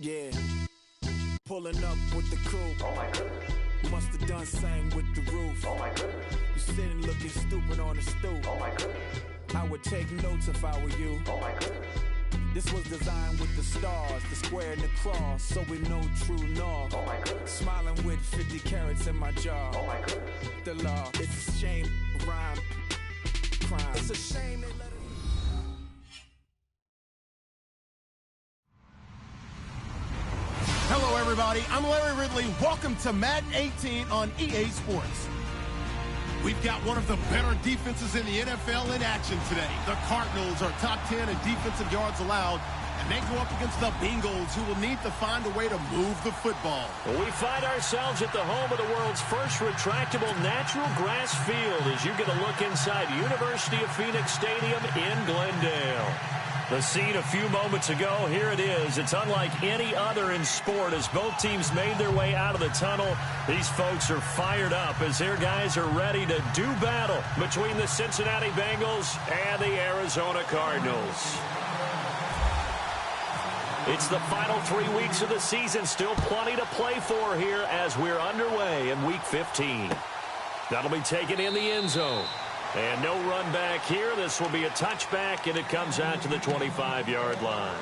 Yeah. Pulling up with the coupe. Oh my goodness. Must have done same with the roof. Oh my goodness. You sitting looking stupid on the stoop. Oh my goodness. I would take notes if I were you. Oh my goodness. This was designed with the stars, the square and the cross, so we know true north. Oh my goodness. Smiling with 50 carats in my jaw. Oh my goodness. The law, it's a shame, rhyme, crime. It's a shame they let it. Hello, everybody. I'm Larry Ridley. Welcome to Madden 18 on EA Sports. We've got one of the better defenses in the NFL in action today. The Cardinals are top 10 in defensive yards allowed, and they go up against the Bengals, who will need to find a way to move the football. Well, we find ourselves at the home of the world's first retractable natural grass field as you get a look inside University of Phoenix Stadium in Glendale. The scene a few moments ago, here it is. It's unlike any other in sport as both teams made their way out of the tunnel. These folks are fired up as their guys are ready to do battle between the Cincinnati Bengals and the Arizona Cardinals. It's the final 3 weeks of the season. Still plenty to play for here as we're underway in Week 15. That'll be taken in the end zone. And no run back here. This will be a touchback, and it comes out to the 25-yard line.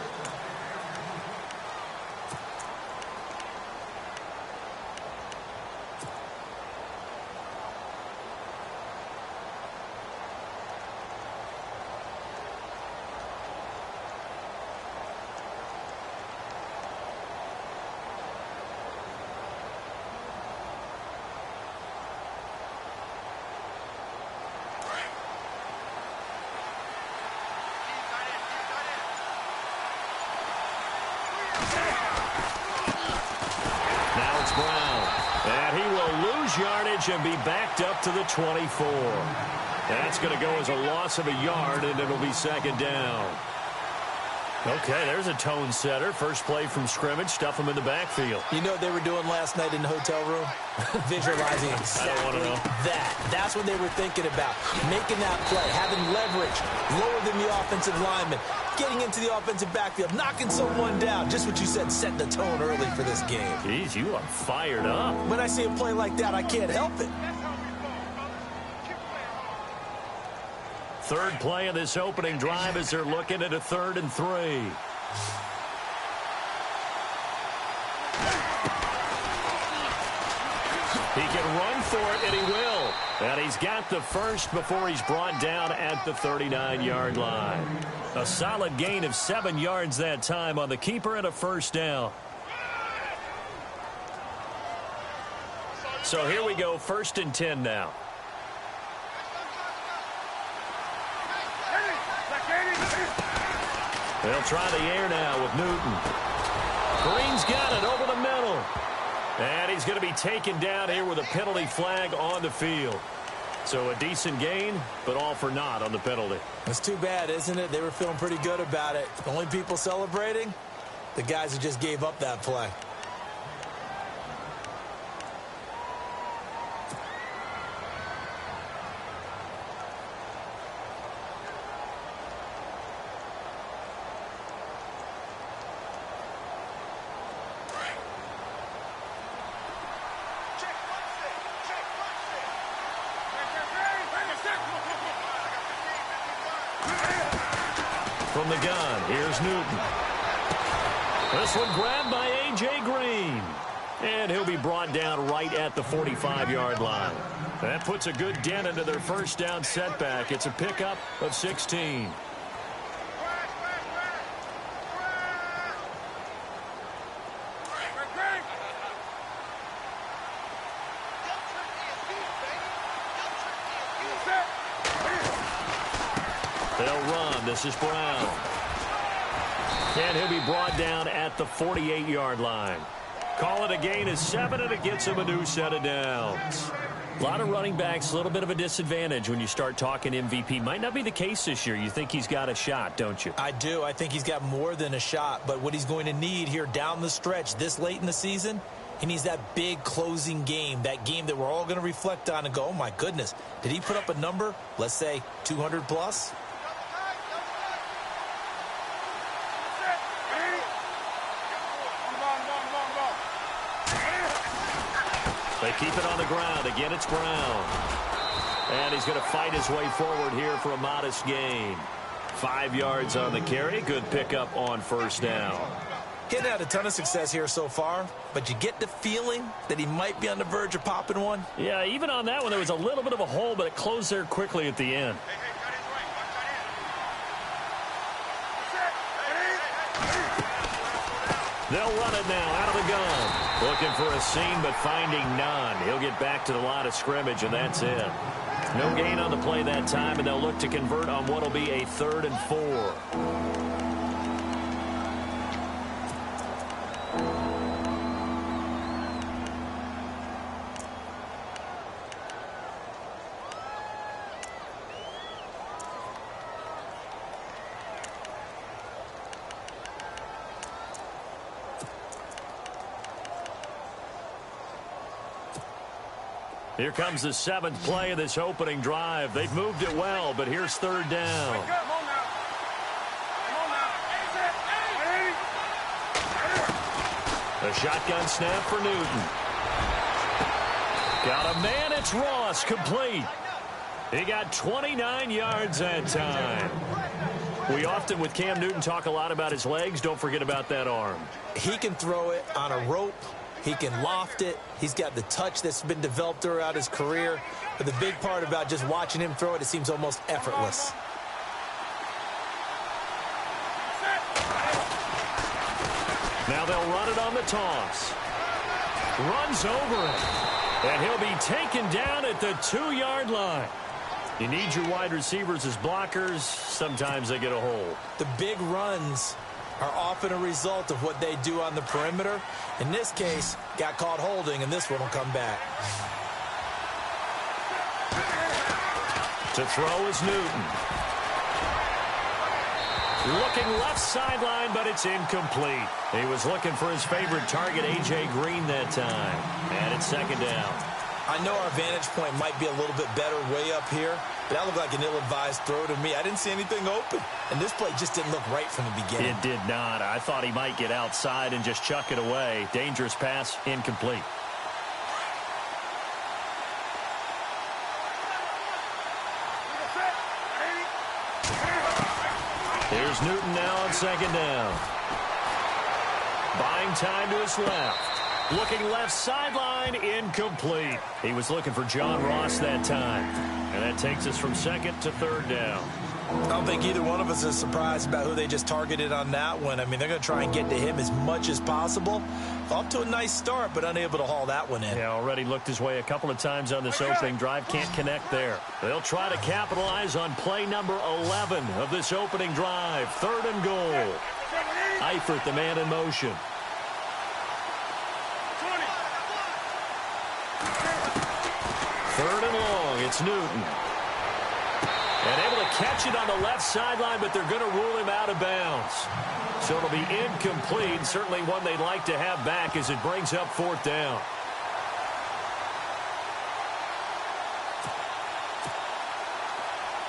Yardage and be backed up to the 24. That's going to go as a loss of a yard, and it'll be second down. Okay, there's a tone setter. First play from scrimmage, stuff them in the backfield. You know what they were doing last night in the hotel room? Visualizing exactly I don't want to know. that. That's what they were thinking about. Making that play, having leverage, lower than the offensive lineman, getting into the offensive backfield, knocking someone down. Just what you said, set the tone early for this game. Jeez, you are fired up. When I see a play like that, I can't help it. Third play of this opening drive as they're looking at a 3rd and 3. He can run for it, and he will. And he's got the first before he's brought down at the 39-yard line. A solid gain of 7 yards that time on the keeper and a first down. So here we go, 1st and 10 now. They'll try the air now with Newton. Green's got it over the middle. And he's going to be taken down here with a penalty flag on the field. So a decent gain, but all for naught on the penalty. It's too bad, isn't it? They were feeling pretty good about it. The only people celebrating, the guys who just gave up that play. From the gun, here's Newton. This one grabbed by A.J. Green. And he'll be brought down right at the 45-yard line. That puts a good dent into their first down setback. It's a pickup of 16. They'll run. This is Brown. And he'll be brought down at the 48-yard line. Call it a gain of 7, and it gets him a new set of downs. A lot of running backs, a little bit of a disadvantage when you start talking MVP. Might not be the case this year. You think he's got a shot, don't you? I do. I think he's got more than a shot. But what he's going to need here down the stretch this late in the season, he needs that big closing game, that game that we're all going to reflect on and go, oh, my goodness, did he put up a number, let's say 200 plus? They keep it on the ground. Again, it's Brown. And he's going to fight his way forward here for a modest gain. 5 yards on the carry. Good pickup on first down. He hadn't had a ton of success here so far, but you get the feeling that he might be on the verge of popping one. Yeah, even on that one, there was a little bit of a hole, but it closed there quickly at the end. They'll run it now out of the gun. Looking for a seam, but finding none. He'll get back to the line of scrimmage, and that's it. No gain on the play that time, and they'll look to convert on what will be a 3rd and 4. Here comes the 7th play of this opening drive. They've moved it well, but here's 3rd down. A shotgun snap for Newton. Got a man, it's Ross, complete. He got 29 yards that time. We often, with Cam Newton, talk a lot about his legs. Don't forget about that arm. He can throw it on a rope. He can loft it. He's got the touch that's been developed throughout his career. But the big part about just watching him throw it, it seems almost effortless. Now they'll run it on the toss. Runs over it. And he'll be taken down at the 2-yard line. You need your wide receivers as blockers. Sometimes they get a hold. The big runs are often a result of what they do on the perimeter. In this case, got caught holding, and this one will come back. To throw is Newton. Looking left sideline, but it's incomplete. He was looking for his favorite target, A.J. Green, that time. And it's 2nd down. I know our vantage point might be a little bit better way up here, but that looked like an ill-advised throw to me. I didn't see anything open, and this play just didn't look right from the beginning. It did not. I thought he might get outside and just chuck it away. Dangerous pass, incomplete. Here's Newton now on 2nd down. Buying time to his left. Looking left sideline, incomplete. He was looking for John Ross that time. And that takes us from 2nd to 3rd down. I don't think either one of us is surprised about who they just targeted on that one. I mean, they're going to try and get to him as much as possible. Off to a nice start, but unable to haul that one in. Yeah, already looked his way a couple of times on this opening drive. Can't connect there. They'll try to capitalize on play number 11 of this opening drive. 3rd and goal. Eifert, the man in motion. Third and long, it's Newton. And able to catch it on the left sideline, but they're going to rule him out of bounds. So it'll be incomplete, certainly one they'd like to have back as it brings up 4th down.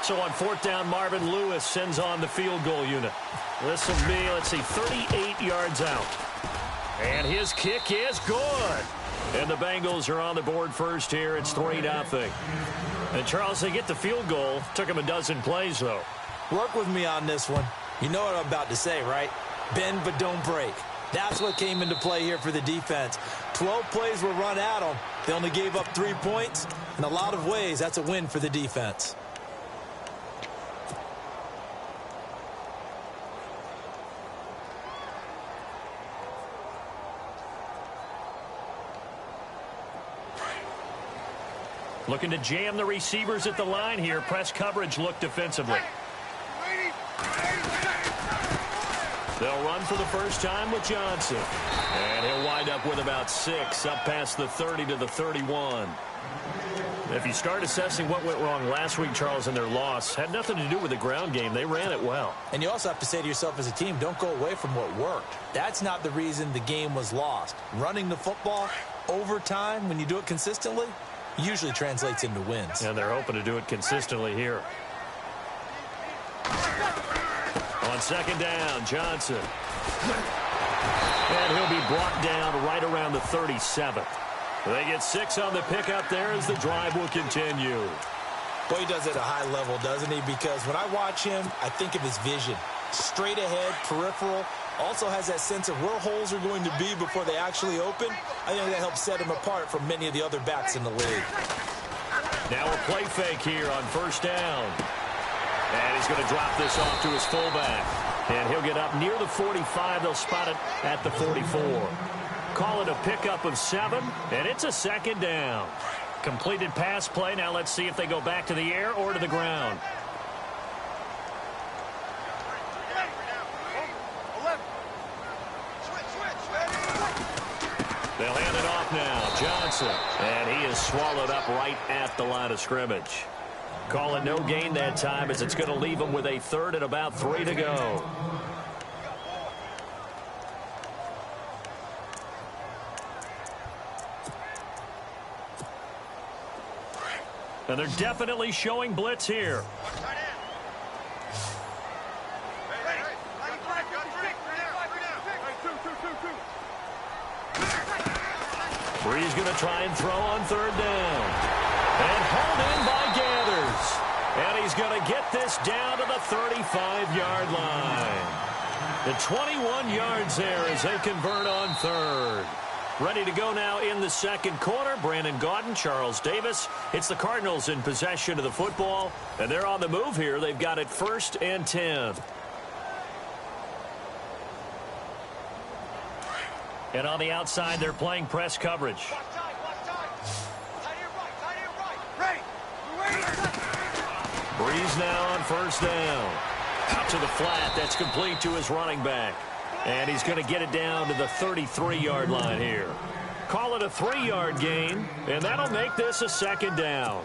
So on 4th down, Marvin Lewis sends on the field goal unit. This will be, 38 yards out. And his kick is good. And the Bengals are on the board first here. It's 3-0. And, Charles, they get the field goal. Took him a dozen plays, though. Work with me on this one. You know what I'm about to say, right? Bend but don't break. That's what came into play here for the defense. 12 plays were run at them. They only gave up 3 points. In a lot of ways, that's a win for the defense. Looking to jam the receivers at the line here. Press coverage look defensively. They'll run for the first time with Johnson. And he'll wind up with about 6, up past the 30 to the 31. If you start assessing what went wrong last week, Charles, in their loss, had nothing to do with the ground game. They ran it well. And you also have to say to yourself as a team, don't go away from what worked. That's not the reason the game was lost. Running the football over time, when you do it consistently, usually translates into wins. And they're hoping to do it consistently here. On 2nd down, Johnson. And he'll be brought down right around the 37. They get 6 on the pickup there as the drive will continue. Boy, he does it at a high level, doesn't he? Because when I watch him, I think of his vision. Straight ahead, peripheral. Also has that sense of where holes are going to be before they actually open. I think that helps set him apart from many of the other backs in the league. Now a play fake here on first down. And he's going to drop this off to his fullback. And he'll get up near the 45. They'll spot it at the 44. Call it a pickup of 7, and it's a second down. Completed pass play. Now let's see if they go back to the air or to the ground. They'll hand it off now. Johnson. And he is swallowed up right at the line of scrimmage. Call it no gain that time as it's going to leave him with a 3rd and about 3 to go. And they're definitely showing blitz here. Bree's going to try and throw on 3rd down. And hauled in by Gathers. And he's going to get this down to the 35-yard line. The 21 yards there as they convert on 3rd. Ready to go now in the second quarter. Brandon Gaudin, Charles Davis. It's the Cardinals in possession of the football. And they're on the move here. They've got it 1st and 10. And on the outside, they're playing press coverage. Breeze now on 1st down. Out to the flat. That's complete to his running back. And he's going to get it down to the 33-yard line here. Call it a 3-yard gain, and that'll make this a second down.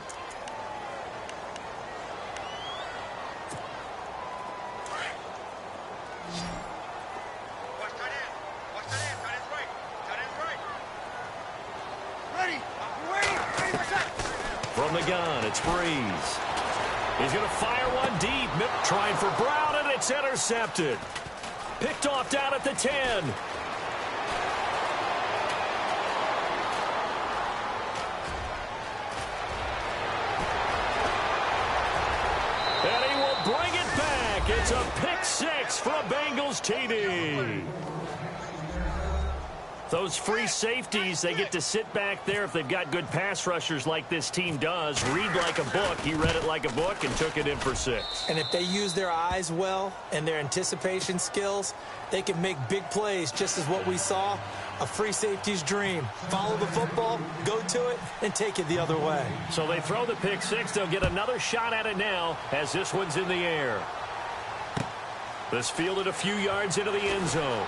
From the gun, it's Breeze. He's going to fire one deep, trying for Brown, and it's intercepted. Picked off down at the 10. And he will bring it back. It's a pick 6 for a Bengals TD. Those free safeties, they get to sit back there if they've got good pass rushers like this team does. Read like a book. He read it like a book and took it in for 6. And if they use their eyes well and their anticipation skills, they can make big plays, just as what we saw. A free safety's dream. Follow the football, go to it, and take it the other way. So they throw the pick 6. They'll get another shot at it now as this one's in the air. This fielded a few yards into the end zone.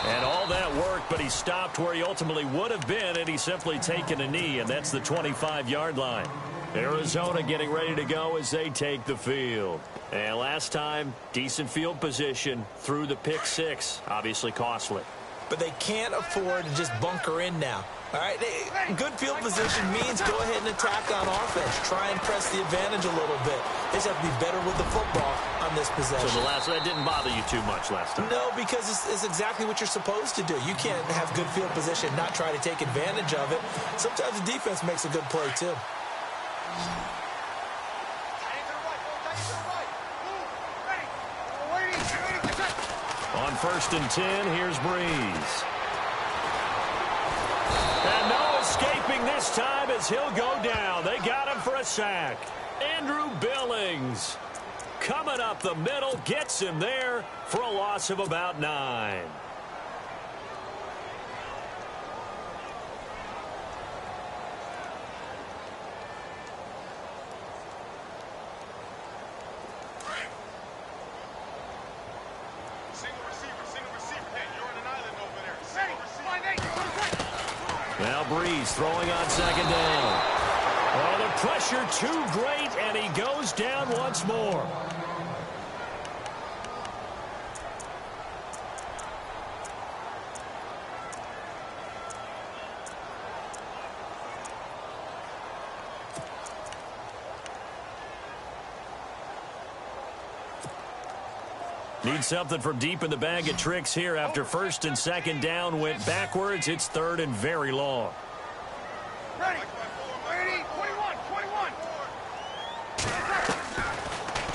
And all that worked, but he stopped where he ultimately would have been, and he's simply taken a knee, and that's the 25-yard line. Arizona getting ready to go as they take the field. And last time, decent field position through the pick 6, obviously costly. But they can't afford to just bunker in now. All right, good field position means go ahead and attack on offense. Try and press the advantage a little bit. They just have to be better with the football on this possession. So that didn't bother you too much last time? No, because it's exactly what you're supposed to do. You can't have good field position and not try to take advantage of it. Sometimes the defense makes a good play, too. On 1st and 10, here's Breeze. And no escaping this time as he'll go down. They got him for a sack. Andrew Billings coming up the middle, gets him there for a loss of about 9. Now Breeze throwing on 2nd down. Oh, the pressure too great, and he goes down once more. Need something from deep in the bag of tricks here after first and second down went backwards. It's third and very long. Ready. 21.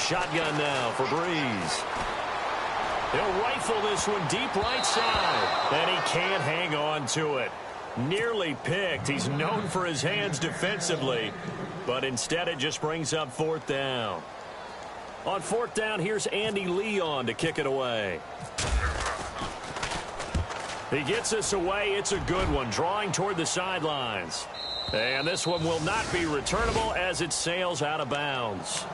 Shotgun now for Breeze. He'll rifle this one deep right side. And he can't hang on to it. Nearly picked. He's known for his hands defensively. But instead it just brings up fourth down. On fourth down, here's Andy Leon to kick it away. He gets us away. It's a good one, drawing toward the sidelines. And this one will not be returnable as it sails out of bounds.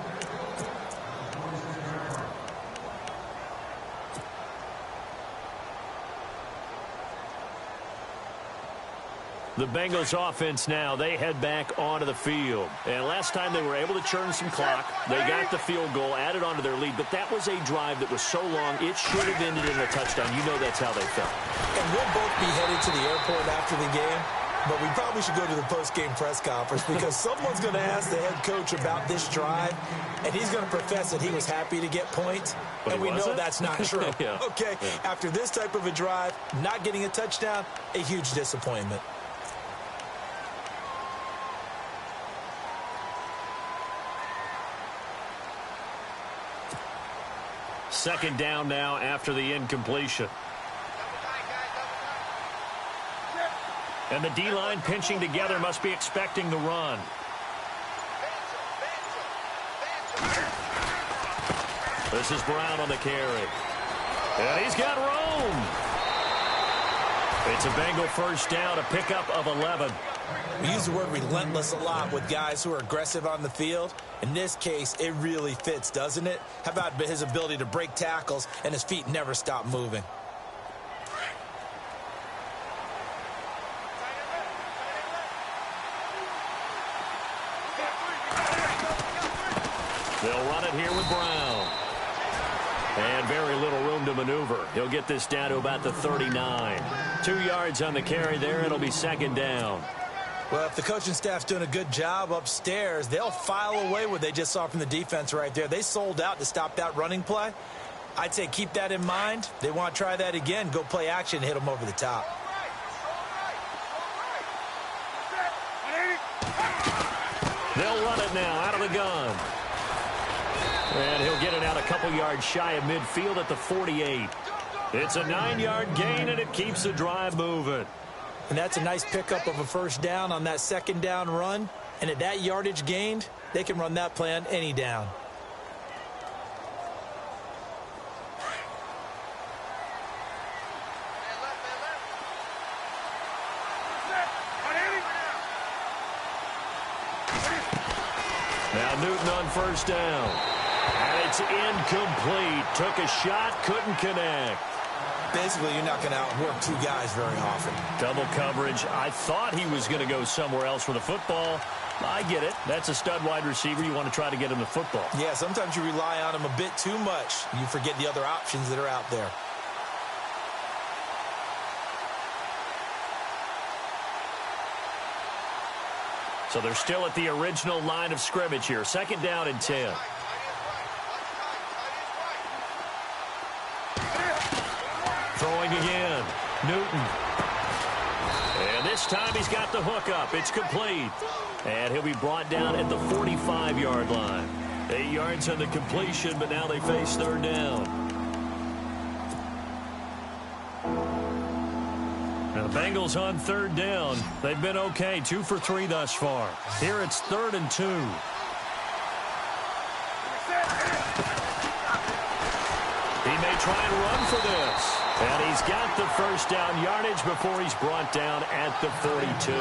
The Bengals offense now, they head back onto the field. And last time they were able to churn some clock. They got the field goal, added onto their lead. But that was a drive that was so long, it should have ended in a touchdown. You know that's how they felt. And we'll both be headed to the airport after the game. But we probably should go to the post-game press conference because someone's going to ask the head coach about this drive. And he's going to profess that he was happy to get points. But and we know that's not true. Yeah. Okay, after this type of a drive, not getting a touchdown, a huge disappointment. Second down now after the incompletion. And the D-line pinching together must be expecting the run. This is Brown on the carry. And he's got room. It's a Bengal first down, a pickup of 11. We use the word relentless a lot with guys who are aggressive on the field. In this case, it really fits, doesn't it? How about his ability to break tackles and his feet never stop moving? They'll run it here with Brown. And very little room to maneuver. He'll get this down to about the 39. 2 yards on the carry there. It'll be second down. Well, if the coaching staff's doing a good job upstairs, they'll file away what they just saw from the defense right there. They sold out to stop that running play. I'd say keep that in mind. They want to try that again. Go play action and hit them over the top. They'll run it now out of the gun. And he'll get it out a couple yards shy of midfield at the 48. It's a 9-yard gain, and it keeps the drive moving. And that's a nice pickup of a first down on that second down run. And at that yardage gained, they can run that play on any down. Now Newton on first down. And it's incomplete. Took a shot, couldn't connect. Basically, you're not going to outwork two guys very often. Double coverage. I thought he was going to go somewhere else for the football. I get it. That's a stud wide receiver. You want to try to get him the football. Yeah, sometimes you rely on him a bit too much. You forget the other options that are out there. So they're still at the original line of scrimmage here. Second down and 10. Throwing again. Newton. And this time he's got the hook up. It's complete. And he'll be brought down at the 45-yard line. 8 yards on the completion, but now they face third down. Now the Bengals on third down. They've been okay. 2 for 3 thus far. Here it's 3rd and 2. He may try and run for this. And he's got the first down yardage before he's brought down at the 42.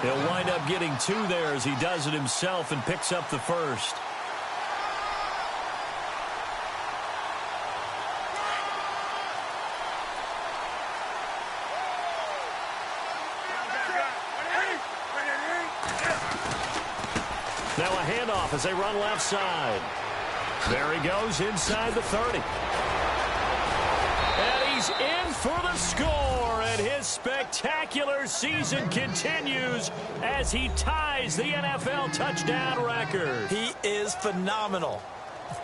He'll wind up getting 2 there as he does it himself and picks up the first. Now a handoff as they run left side. There he goes inside the 30. And he's in for the score, and his spectacular season continues as he ties the NFL touchdown record. He is phenomenal.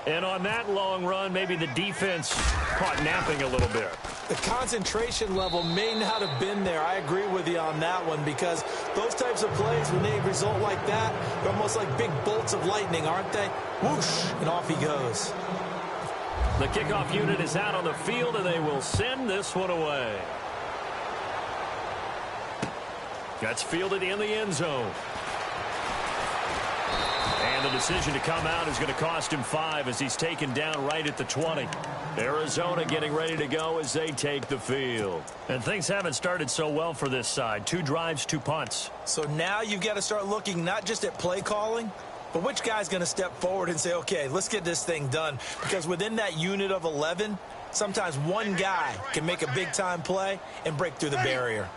And on that long run, maybe the defense caught napping a little bit. The concentration level may not have been there. I agree with you on that one, because those types of plays, when they result like that, they're almost like big bolts of lightning, aren't they? Whoosh, and off he goes. The kickoff unit is out on the field, and they will send this one away. That's fielded in the end zone. And the decision to come out is going to cost him 5 as he's taken down right at the 20. Arizona getting ready to go as they take the field. And things haven't started so well for this side. 2 drives, 2 punts. So now you've got to start looking not just at play calling, but which guy's going to step forward and say, okay, let's get this thing done. Because within that unit of 11, sometimes one guy can make a big-time play and break through the barrier.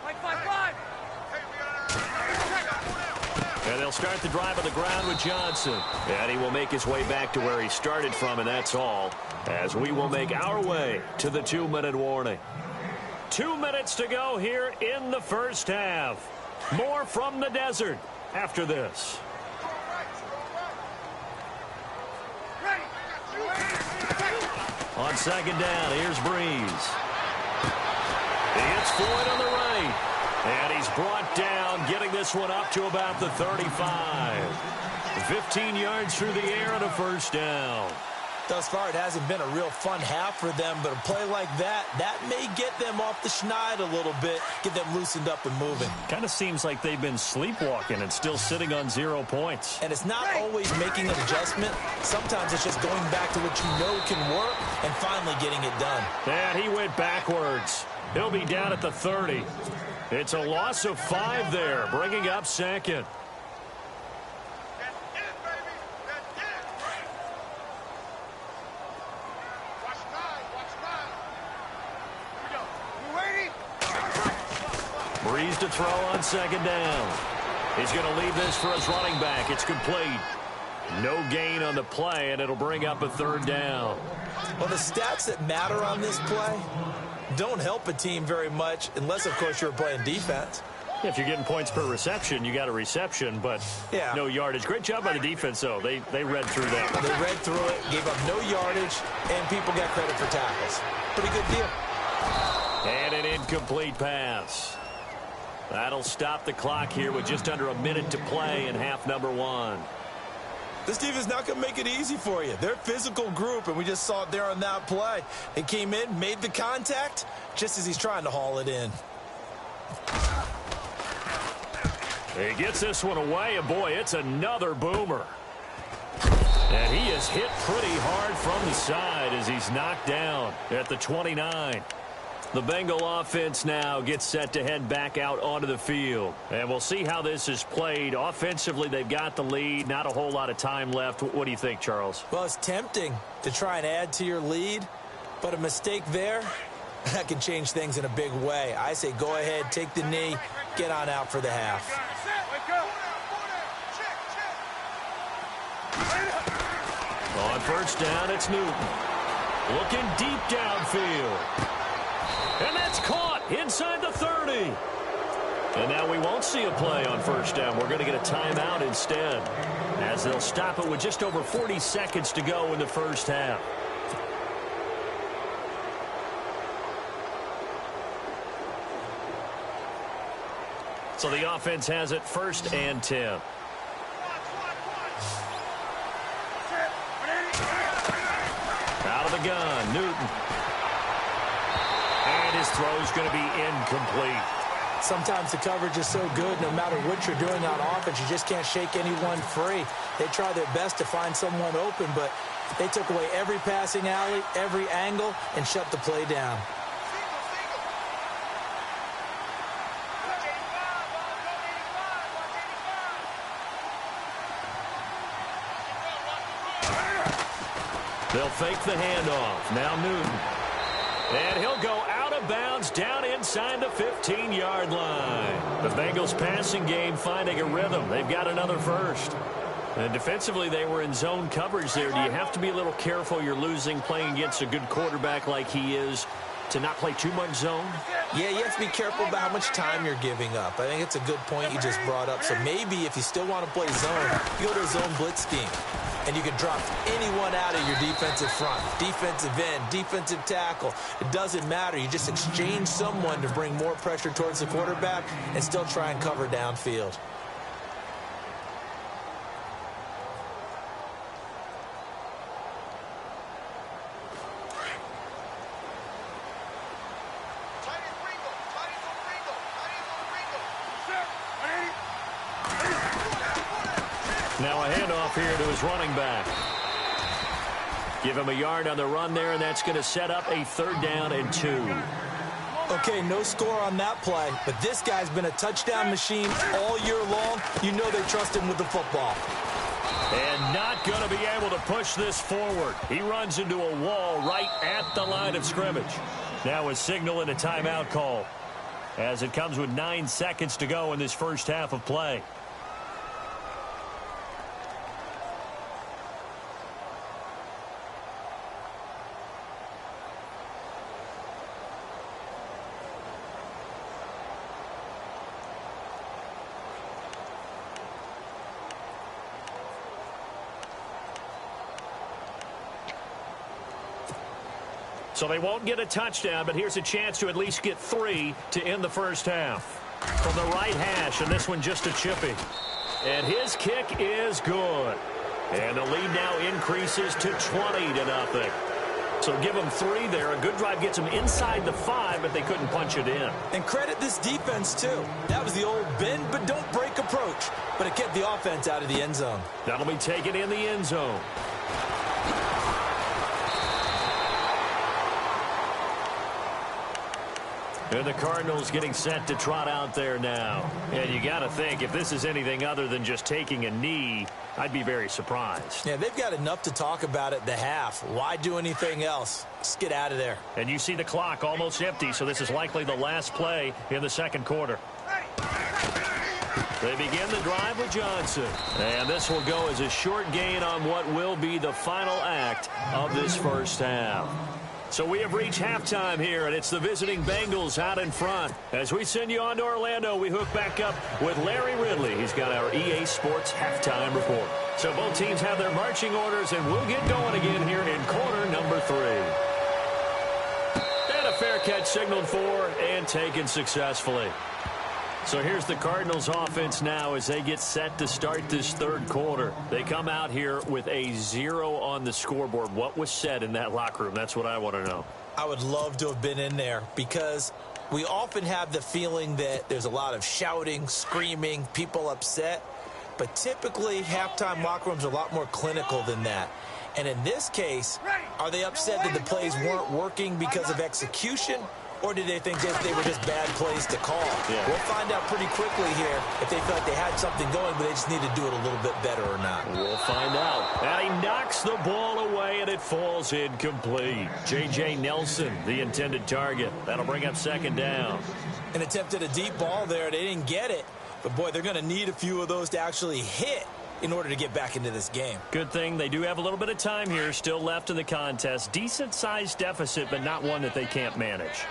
And they'll start the drive on the ground with Johnson. And he will make his way back to where he started from, and that's all, as we will make our way to the 2-minute warning. 2 minutes to go here in the first half. More from the desert after this. On second down, here's Breeze. He hits Floyd on the right. And he's brought down, getting this one up to about the 35. 15 yards through the air and a first down. Thus far, it hasn't been a real fun half for them, but a play like that may get them off the schneid a little bit, get them loosened up and moving. Kind of seems like they've been sleepwalking and still sitting on 0 points. And it's not always making an adjustment. Sometimes it's just going back to what you know can work and finally getting it done. And he went backwards. He'll be down at the 30. It's a loss of 5 there, bringing up second. Breeze to throw on second down. He's going to leave this for his running back. It's complete. No gain on the play, and it'll bring up a third down. Well, the stats that matter on this play don't help a team very much unless, of course, you're playing defense. If you're getting points per reception, you got a reception, but no yardage. Great job by the defense, though. They read through that. They read through it, gave up no yardage, and people got credit for tackles. Pretty good deal. And an incomplete pass. That'll stop the clock here with just under a minute to play in half number 1. This defense is not going to make it easy for you. They're a physical group, and we just saw it there on that play. They came in, made the contact, just as he's trying to haul it in. He gets this one away, and boy, it's another boomer. And he is hit pretty hard from the side as he's knocked down at the 29. The Bengal offense now gets set to head back out onto the field. And we'll see how this is played. Offensively, they've got the lead. Not a whole lot of time left. What do you think, Charles? Well, it's tempting to try and add to your lead, but a mistake there, that can change things in a big way. I say go ahead, take the knee, get on out for the half. On first down, it's Newton. Looking deep downfield. And that's caught inside the 30. And now we won't see a play on first down. We're going to get a timeout instead, as they'll stop it with just over 40 seconds to go in the first half. So the offense has it 1st and 10. Out of the gun, Newton. And his throw's going to be incomplete. Sometimes the coverage is so good, no matter what you're doing on offense, you just can't shake anyone free. They try their best to find someone open, but they took away every passing alley, every angle, and shut the play down. They'll fake the handoff. Now Newton. And he'll go out of bounds down inside the 15-yard line. The Bengals passing game finding a rhythm. They've got another first. And defensively, they were in zone coverage there. Do you have to be a little careful you're losing playing against a good quarterback like he is to not play too much zone? Yeah, you have to be careful about how much time you're giving up. I think it's a good point you just brought up. So maybe if you still want to play zone, you go to a zone blitz scheme. and you can drop anyone out of your defensive front. Defensive end, defensive tackle. It doesn't matter. You just exchange someone to bring more pressure towards the quarterback and still try and cover downfield. Now a handoff here to his running back. Give him a yard on the run there, and that's going to set up a 3rd down and 2. Okay, no score on that play, but this guy's been a touchdown machine all year long. You know they trust him with the football. And not going to be able to push this forward. He runs into a wall right at the line of scrimmage. Now a signal and a timeout call, as it comes with 9 seconds to go in this first half of play. So they won't get a touchdown, but here's a chance to at least get 3 to end the first half. From the right hash, and this one just a chippy. And his kick is good. And the lead now increases to 20-0. So give them 3 there. A good drive gets them inside the 5, but they couldn't punch it in. And credit this defense, too. That was the old bend but don't break approach. But it kept the offense out of the end zone. That'll be taken in the end zone. And the Cardinals getting set to trot out there now. And you got to think, if this is anything other than just taking a knee, I'd be very surprised. Yeah, they've got enough to talk about at the half. Why do anything else? Just get out of there. And you see the clock almost empty, so this is likely the last play in the second quarter. They begin the drive with Johnson. And this will go as a short gain on what will be the final act of this first half. So we have reached halftime here, and it's the visiting Bengals out in front. As we send you on to Orlando, we hook back up with Larry Ridley. He's got our EA Sports halftime report. So both teams have their marching orders, and we'll get going again here in quarter number 3. And a fair catch signaled for and taken successfully. So here's the Cardinals offense now as they get set to start this third quarter. They come out here with a 0 on the scoreboard. What was said in that locker room? That's what I want to know. I would love to have been in there because we often have the feeling that there's a lot of shouting, screaming, people upset. But typically, halftime locker rooms are a lot more clinical than that. And in this case, are they upset that the plays weren't working because of execution? Or did they think that they were just bad plays to call? Yeah. We'll find out pretty quickly here if they feel like they had something going, but they just need to do it a little bit better or not. We'll find out. And he knocks the ball away, and it falls incomplete. J.J. Nelson, the intended target. That'll bring up second down. An attempt at a deep ball there. They didn't get it. But, boy, they're going to need a few of those to actually hit in order to get back into this game. Good thing they do have a little bit of time here still left in the contest. Decent-sized deficit, but not one that they can't manage.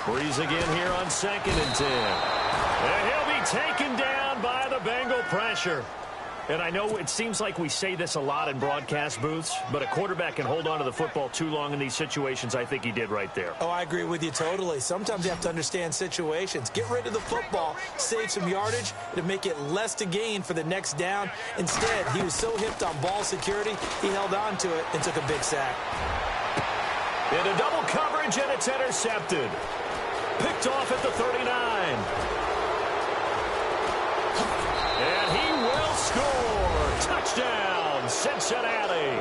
Breeze again here on 2nd and 10. And he'll be taken down by the Bengal pressure. And I know it seems like we say this a lot in broadcast booths, but a quarterback can hold on to the football too long in these situations. I think he did right there. Oh, I agree with you totally. Sometimes you have to understand situations. Get rid of the football, save some yardage to make it less to gain for the next down. Instead, he was so hipped on ball security, he held on to it and took a big sack. Into double coverage, and it's intercepted. Picked off at the 39. And he will score. Touchdown, Cincinnati.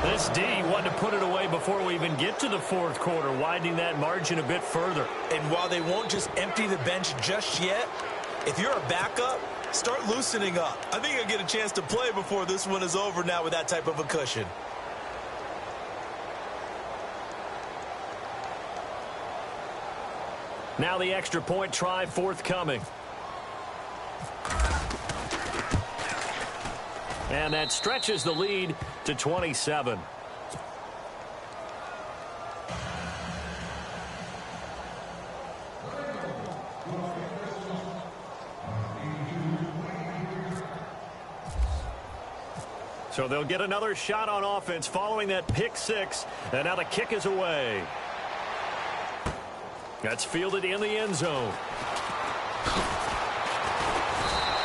This D wanted to put it away before we even get to the fourth quarter, widening that margin a bit further. And while they won't just empty the bench just yet, if you're a backup, start loosening up. I think you'll get a chance to play before this one is over now with that type of a cushion. Now the extra point try forthcoming. And that stretches the lead to 27. So they'll get another shot on offense following that pick six. And now the kick is away. That's fielded in the end zone.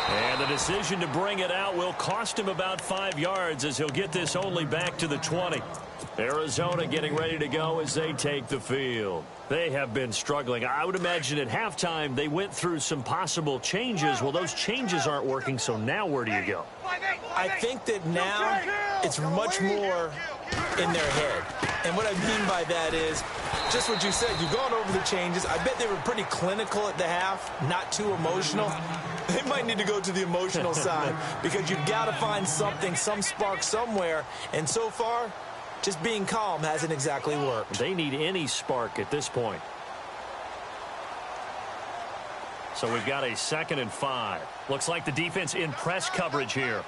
And the decision to bring it out will cost him about 5 yards as he'll get this only back to the 20. Arizona getting ready to go as they take the field. They have been struggling. I would imagine at halftime they went through some possible changes. Well, those changes aren't working, so now where do you go? I think that now it's much more in their head. And what I mean by that is just what you said. You've gone over the changes. I bet they were pretty clinical at the half, not too emotional. They might need to go to the emotional side because you've got to find something, some spark somewhere. And so far, just being calm hasn't exactly worked. They need any spark at this point. So we've got a 2nd and 5. Looks like the defense in press coverage here.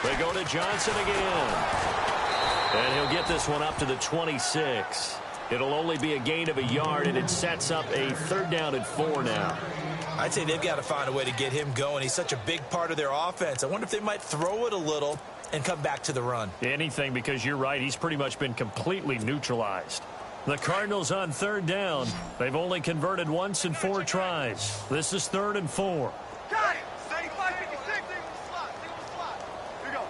They go to Johnson again. And he'll get this one up to the 26. It'll only be a gain of a yard, and it sets up a 3rd down and 4 now. I'd say they've got to find a way to get him going. He's such a big part of their offense. I wonder if they might throw it a little and come back to the run. Anything, because you're right. He's pretty much been completely neutralized. The Cardinals on 3rd down. They've only converted once in 4 tries. This is 3rd and 4. Got it. Stay 556. Here we go.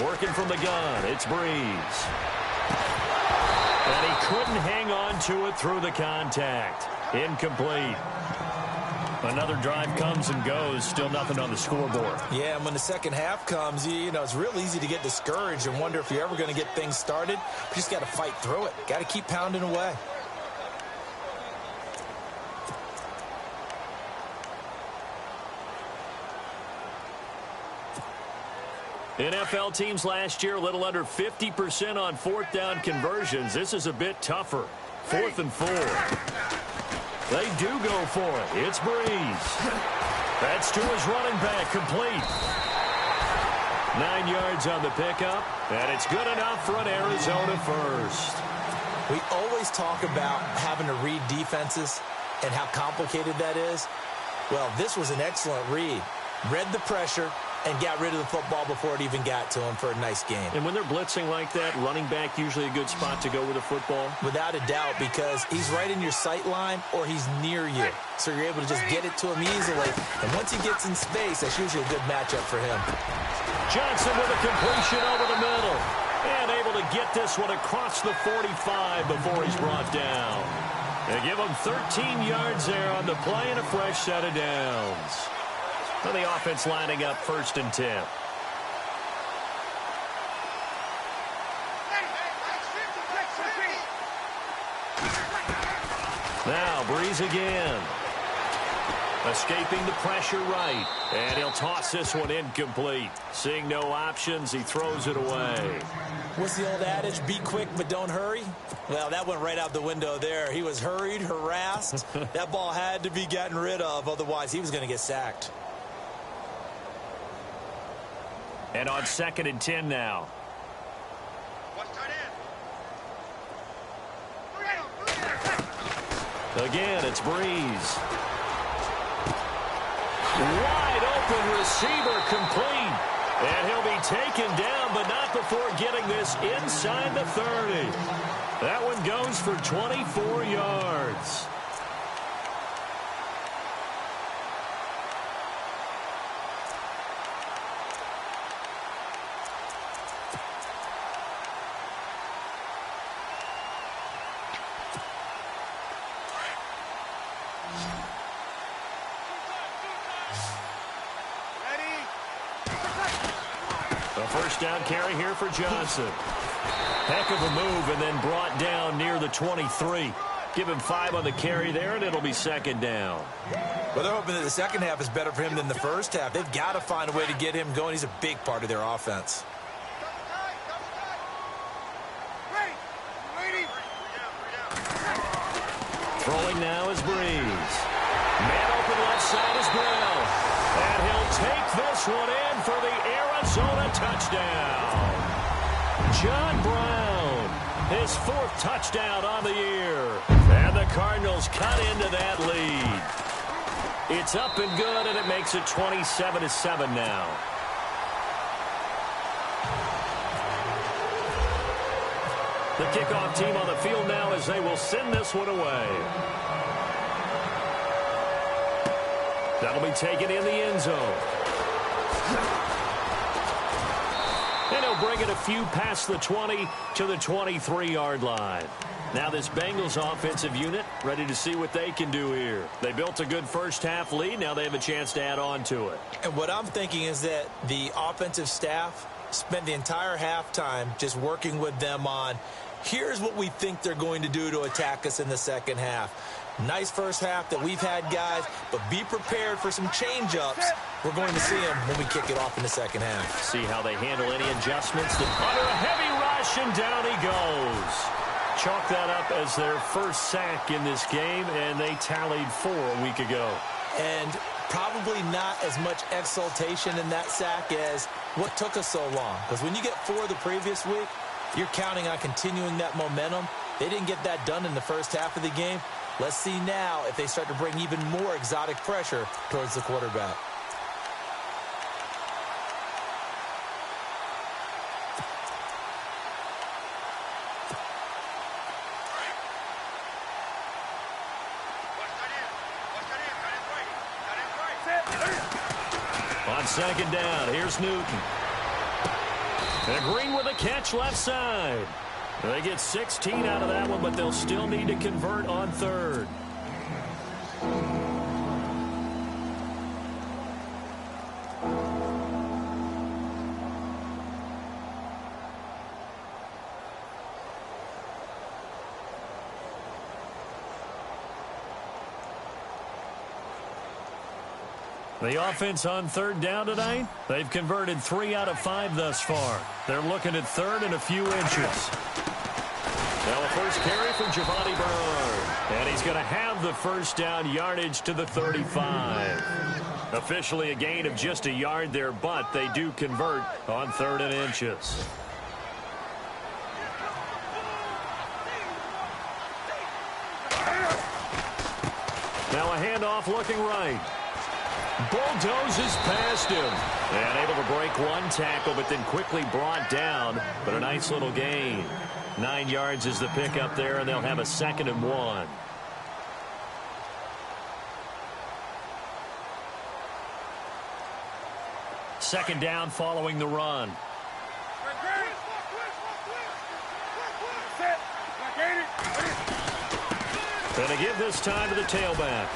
Working from the gun, it's Breeze. And he couldn't hang on to it through the contact. Incomplete. Another drive comes and goes, still nothing on the scoreboard. Yeah, and when the second half comes, you know, it's real easy to get discouraged and wonder if you're ever going to get things started. You just got to fight through it. Got to keep pounding away. NFL teams last year, a little under 50% on 4th down conversions. This is a bit tougher. 4th and 4. They do go for it. It's Breeze. That's to his running back, complete. 9 yards on the pickup, and it's good enough for an Arizona first. We always talk about having to read defenses and how complicated that is. Well, this was an excellent read. Read the pressure and got rid of the football before it even got to him for a nice game. And when they're blitzing like that, running back usually a good spot to go with the football? Without a doubt, because he's right in your sight line or he's near you. So you're able to just get it to him easily. And once he gets in space, that's usually a good matchup for him. Johnson with a completion over the middle. And able to get this one across the 45 before he's brought down. They give him 13 yards there on the play and a fresh set of downs. And the offense lining up 1st and 10. Now Breeze again. Escaping the pressure right. And he'll toss this one incomplete. Seeing no options, he throws it away. What's the old adage? Be quick, but don't hurry? Well, that went right out the window there. He was hurried, harassed. That ball had to be gotten rid of. Otherwise, he was going to get sacked. And on 2nd and 10 now. Again, it's Breeze. Wide open receiver, complete. And he'll be taken down, but not before getting this inside the 30. That one goes for 24 yards. First down carry here for Johnson. Heck of a move and then brought down near the 23. Give him 5 on the carry there, and it'll be 2nd down. Well, they're hoping that the second half is better for him than the first half. They've got to find a way to get him going. He's a big part of their offense. Throwing now is Breeze. Man open left side is Bell. And he'll take this one in for the Arizona touchdown. John Brown, his 4th touchdown on the year. And the Cardinals cut into that lead. It's up and good, and it makes it 27-7 now. The kickoff team on the field now as they will send this one away. That'll be taken in the end zone. And he'll bring it a few past the 20 to the 23-yard line. Now this Bengals offensive unit ready to see what they can do here. They built a good first-half lead. Now they have a chance to add on to it. And what I'm thinking is that the offensive staff spent the entire halftime just working with them on, here's what we think they're going to do to attack us in the second half. Nice first half that we've had, guys, but be prepared for some change-ups. We're going to see them when we kick it off in the second half. See how they handle any adjustments. Under a heavy rush, and down he goes. Chalk that up as their first sack in this game, and they tallied 4 a week ago. And probably not as much exultation in that sack as what took us so long. Because when you get 4 the previous week, you're counting on continuing that momentum. They didn't get that done in the first half of the game. Let's see now if they start to bring even more exotic pressure towards the quarterback. On second down, here's Newton. And Green with a catch left side. They get 16 out of that one, but they'll still need to convert on third. The offense on third down tonight, they've converted 3 out of 5 thus far. They're looking at third and a few inches. Now a first carry for Giovanni Bernard. And he's going to have the first down yardage to the 35. Officially a gain of just a yard there, but they do convert on 3rd and inches. Now a handoff looking right. Bulldozes past him. And able to break one tackle, but then quickly brought down. But a nice little gain. 9 yards is the pickup there, and they'll have a 2nd and 1. Second down following the run. And to give this time to the tailback.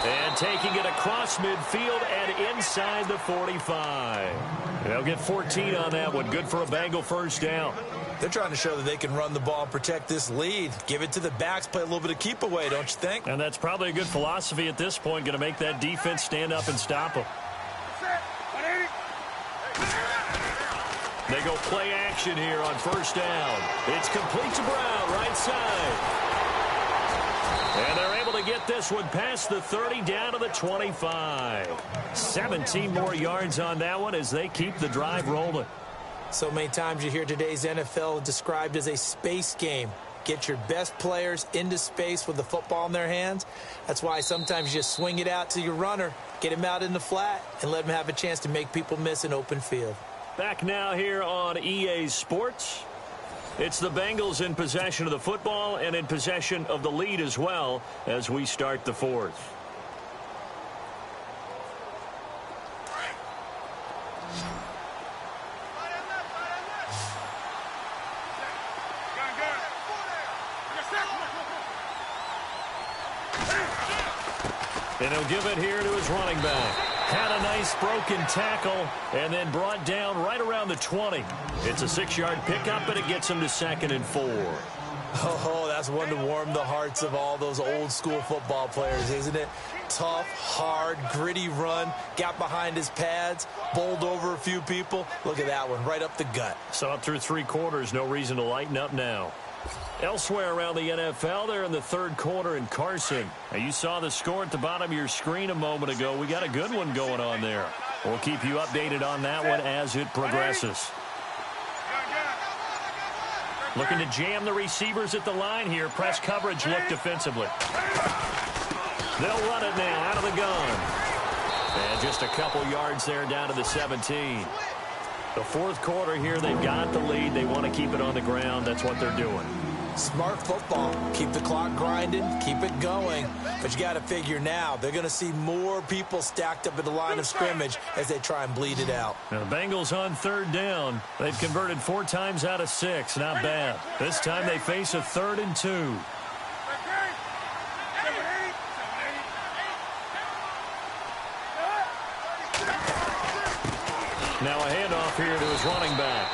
And taking it across midfield and inside the 45. They'll get 14 on that one. Good for a Bengal first down. They're trying to show that they can run the ball and protect this lead. Give it to the backs, play a little bit of keep away, don't you think? And that's probably a good philosophy at this point. Going to make that defense stand up and stop them. They go play action here on first down. It's complete to Brown, right side. And they're able to get this one past the 30 down to the 25. 17 more yards on that one as they keep the drive rolling. So many times you hear today's NFL described as a space game. Get your best players into space with the football in their hands. That's why sometimes you just swing it out to your runner, get him out in the flat, and let him have a chance to make people miss an open field. Back now here on EA Sports. It's the Bengals in possession of the football and in possession of the lead as well as we start the 4th. And he'll give it here to his running back. Had a nice broken tackle and then brought down right around the 20. It's a 6-yard pickup, and it gets him to 2nd and 4. Oh, that's one to warm the hearts of all those old-school football players, isn't it? Tough, hard, gritty run. Got behind his pads, bowled over a few people. Look at that one, right up the gut. Saw it through 3 quarters. No reason to lighten up now. Elsewhere around the NFL, they're in the 3rd quarter in Carson. Now, you saw the score at the bottom of your screen a moment ago. We got a good one going on there. We'll keep you updated on that one as it progresses. Looking to jam the receivers at the line here. Press coverage look defensively. They'll run it now out of the gun. And just a couple yards there down to the 17. The fourth quarter here, they've got the lead. They want to keep it on the ground. That's what they're doing. Smart football. Keep the clock grinding. Keep it going. But you got to figure now, they're going to see more people stacked up at the line of scrimmage as they try and bleed it out. Now the Bengals on third down. They've converted 4 times out of 6. Not bad. This time they face a 3rd and 2. Now a handoff here to his running back.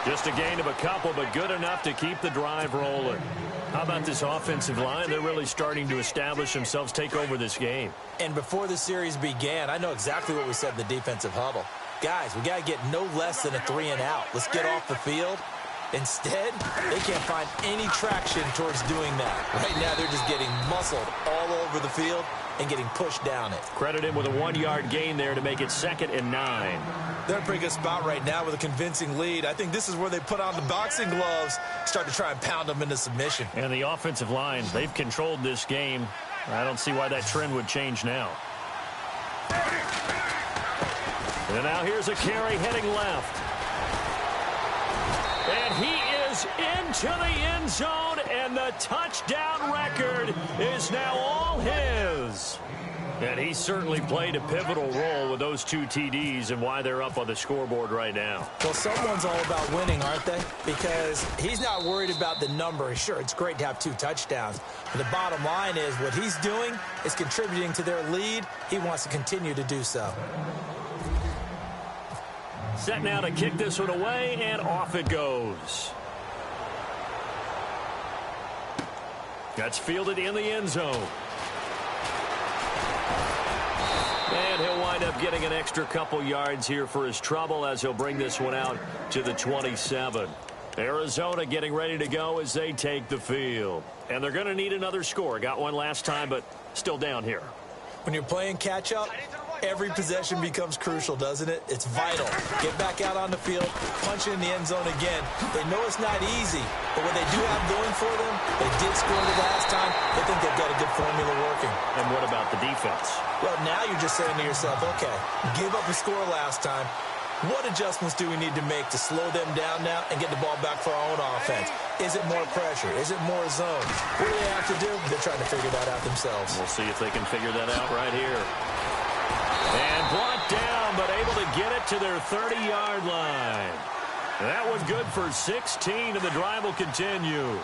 Just a gain of a couple, but good enough to keep the drive rolling. How about this offensive line? They're really starting to establish themselves, take over this game. And before the series began, I know exactly what we said in the defensive huddle. Guys, we got to get no less than a 3 and out. Let's get off the field. Instead, they can't find any traction towards doing that. Right now, they're just getting muscled all over the field and getting pushed down it. Credit him with a 1-yard gain there to make it 2nd and 9. They're in a pretty good spot right now with a convincing lead. I think this is where they put on the boxing gloves, start to try and pound them into submission. And the offensive line, they've controlled this game. I don't see why that trend would change now. And now here's a carry heading left. And he is into the end zone, and the touchdown record is now all his. And he certainly played a pivotal role with those 2 TDs and why they're up on the scoreboard right now. Well, someone's all about winning, aren't they? Because he's not worried about the number. Sure, it's great to have 2 touchdowns. But the bottom line is what he's doing is contributing to their lead. He wants to continue to do so. Set now to kick this one away, and off it goes. That's fielded in the end zone. And he'll wind up getting an extra couple yards here for his trouble as he'll bring this one out to the 27. Arizona getting ready to go as they take the field. And they're going to need another score. Got one last time, but still down here. When you're playing catch-up, every possession becomes crucial, doesn't it? It's vital. Get back out on the field, punch it in the end zone again. They know it's not easy, but what they do have going for them, they did score the last time. They think they've got a good formula working. And what about the defense? Well, now you're just saying to yourself, okay, give up a score last time. What adjustments do we need to make to slow them down now and get the ball back for our own offense? Is it more pressure? Is it more zone? What do they have to do? They're trying to figure that out themselves. We'll see if they can figure that out right here. And blocked down, but able to get it to their 30-yard line. That one good for 16, and the drive will continue.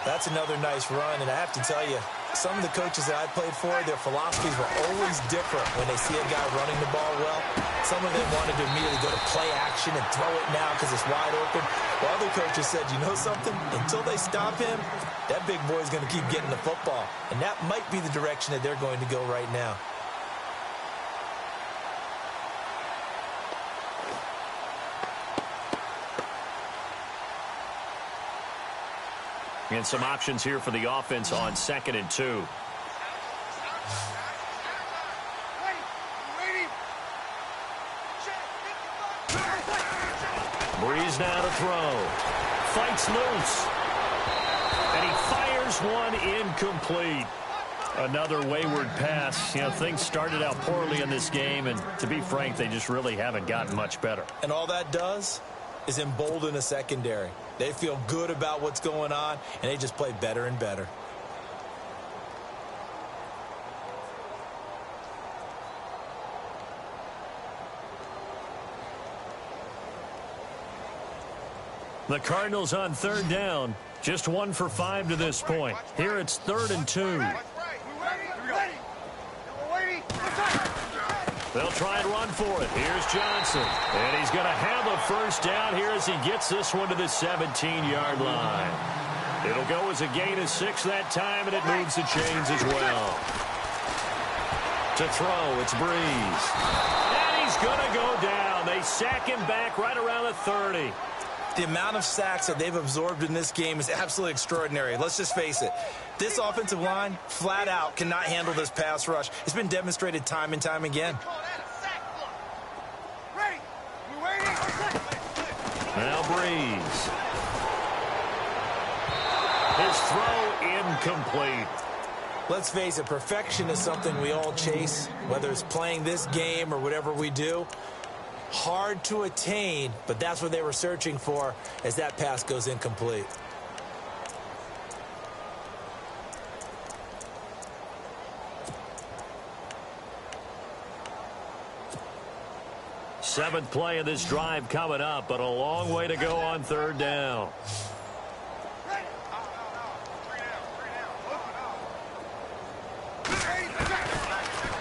That's another nice run, and I have to tell you, some of the coaches that I played for, their philosophies were always different when they see a guy running the ball well. Some of them wanted to immediately go to play action and throw it now because it's wide open. While other coaches said, you know something? Until they stop him, that big boy's going to keep getting the football. And that might be the direction that they're going to go right now. And some options here for the offense on 2nd and 2. Breeze now to throw. Fights loose. And he fires one incomplete. Another wayward pass. You know, things started out poorly in this game, and to be frank, they just really haven't gotten much better. And all that does is embolden a secondary. They feel good about what's going on, and they just play better and better. The Cardinals on 3rd down. Just 1 for 5 to this point. Here it's 3rd and 2. They'll try and run for it. Here's Johnson. And he's going to have a first down here as he gets this one to the 17-yard line. It'll go as a gain of 6 that time, and it moves the chains as well. To throw, it's Breeze. And he's going to go down. They sack him back right around the 30. The amount of sacks that they've absorbed in this game is absolutely extraordinary. Let's just face it. This offensive line, flat out, cannot handle this pass rush. It's been demonstrated time and time again. Now Breeze. His throw incomplete. Let's face it, perfection is something we all chase, whether it's playing this game or whatever we do. Hard to attain, but that's what they were searching for as that pass goes incomplete. Seventh play of this drive coming up, but a long way to go on third down.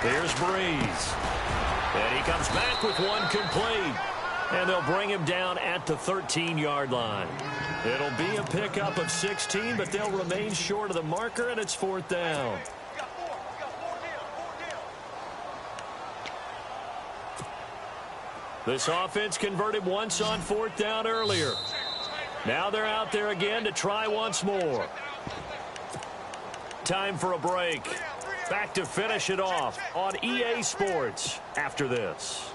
Here's Breeze. And he comes back with one complete. And they'll bring him down at the 13-yard line. It'll be a pickup of 16, but they'll remain short of the marker, and it's fourth down. This offense converted once on fourth down earlier. Now they're out there again to try once more. Time for a break. Back to finish it off on EA Sports after this.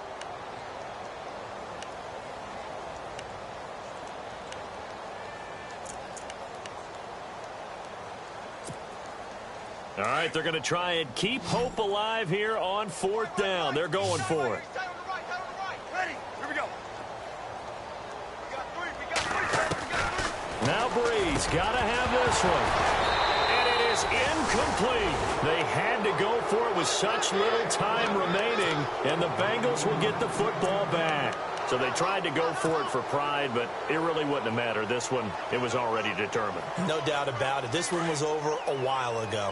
All right, they're going to try and keep hope alive here on fourth down. They're going for it. Now Breeze got to have this one. And it is incomplete. They had to go for it with such little time remaining, and the Bengals will get the football back. So they tried to go for it for pride, but it really wouldn't have mattered. This one, it was already determined. No doubt about it. This one was over a while ago.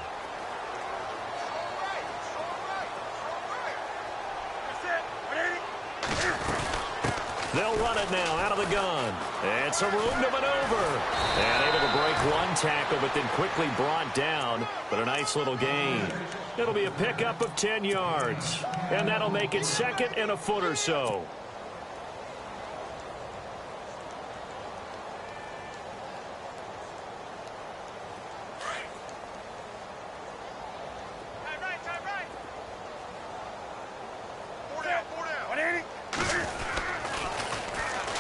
They'll run it now out of the gun. And some room to maneuver. And able to break one tackle, but then quickly brought down. But a nice little gain. It'll be a pickup of 10 yards. And that'll make it second and a foot or so.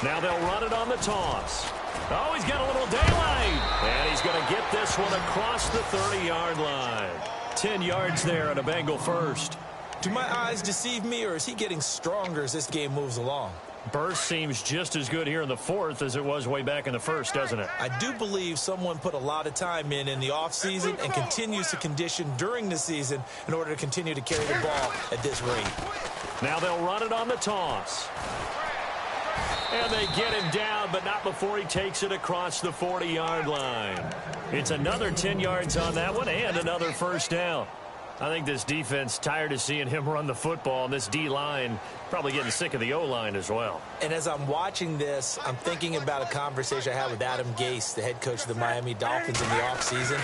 Now they'll run it on the toss. Oh, he's got a little daylight. And he's going to get this one across the 30-yard line. 10 yards there and a Bengal first. Do my eyes deceive me, or is he getting stronger as this game moves along? Burst seems just as good here in the fourth as it was way back in the first, doesn't it? I do believe someone put a lot of time in the offseason and continues to condition during the season in order to continue to carry the ball at this rate. Now they'll run it on the toss. And they get him down, but not before he takes it across the 40-yard line. It's another 10 yards on that one and another first down. I think this defense tired of seeing him run the football, and this D-line probably getting sick of the O-line as well. And as I'm watching this, I'm thinking about a conversation I had with Adam Gase, the head coach of the Miami Dolphins in the offseason.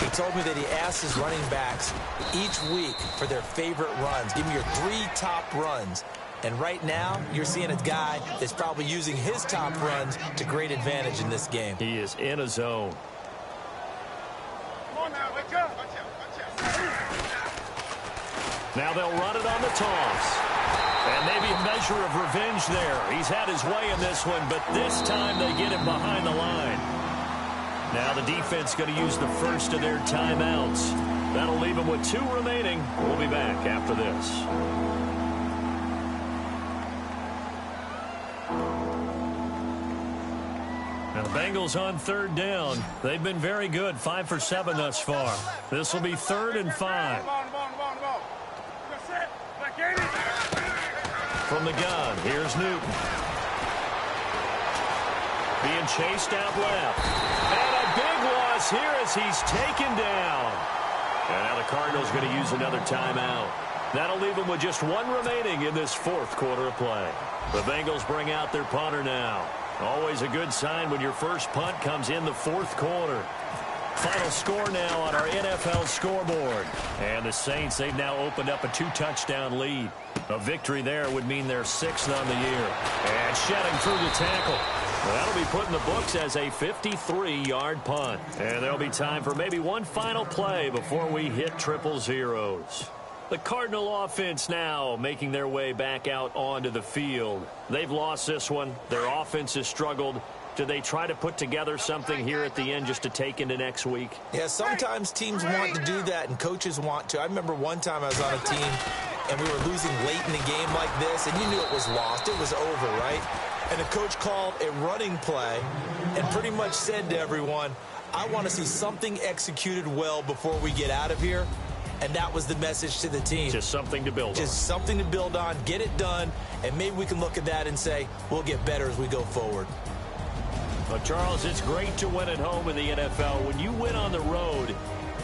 He told me that he asked his running backs each week for their favorite runs. Give me your 3 top runs. And right now, you're seeing a guy that's probably using his top runs to great advantage in this game. He is in a zone. Come on now, wake up. Now they'll run it on the toss. And maybe a measure of revenge there. He's had his way in this one, but this time they get him behind the line. Now the defense going to use the first of their timeouts. That'll leave them with 2 remaining. We'll be back after this. Now the Bengals on third down. They've been very good, 5 for 7 thus far. This will be 3rd and 5. From the gun, here's Newton. Being chased out left. And a big loss here as he's taken down. And now the Cardinals going to use another timeout. That'll leave them with just 1 remaining in this 4th quarter of play. The Bengals bring out their punter now. Always a good sign when your first punt comes in the 4th quarter. Final score now on our NFL scoreboard. And the Saints, they've now opened up a 2-touchdown lead. A victory there would mean they're 6th on the year. And shedding through the tackle. That'll be put in the books as a 53-yard punt. And there'll be time for maybe one final play before we hit triple zeros. The Cardinal offense now making their way back out onto the field. They've lost this one. Their offense has struggled. Do they try to put together something here at the end just to take into next week? Yeah, sometimes teams want to do that and coaches want to. I remember one time I was on a team and we were losing late in the game like this, and you knew it was lost. It was over, right? And the coach called a running play and pretty much said to everyone, I want to see something executed well before we get out of here. And that was the message to the team. Just something to build on. Just something to build on, get it done, and maybe we can look at that and say, we'll get better as we go forward. Well, Charles, it's great to win at home in the NFL. When you win on the road,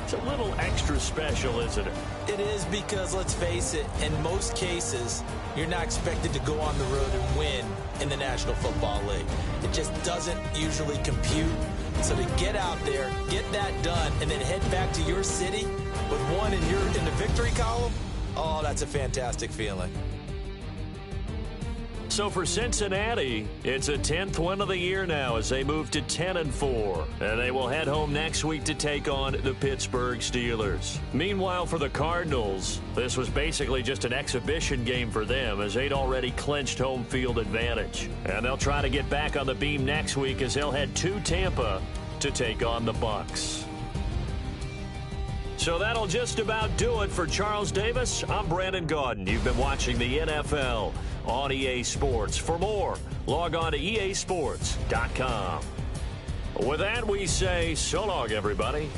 it's a little extra special, isn't it? It is, because, let's face it, in most cases, you're not expected to go on the road and win in the National Football League. It just doesn't usually compute. So to get out there, get that done, and then head back to your city with one in the victory column, oh, that's a fantastic feeling. So for Cincinnati, it's a 10th win of the year now as they move to 10-4. And they will head home next week to take on the Pittsburgh Steelers. Meanwhile, for the Cardinals, this was basically just an exhibition game for them as they'd already clinched home field advantage. And they'll try to get back on the beam next week as they'll head to Tampa to take on the Bucs. So that'll just about do it for Charles Davis. I'm Brandon Gaudin. You've been watching the NFL on EA Sports. For more, log on to easports.com. With that, we say so long, everybody.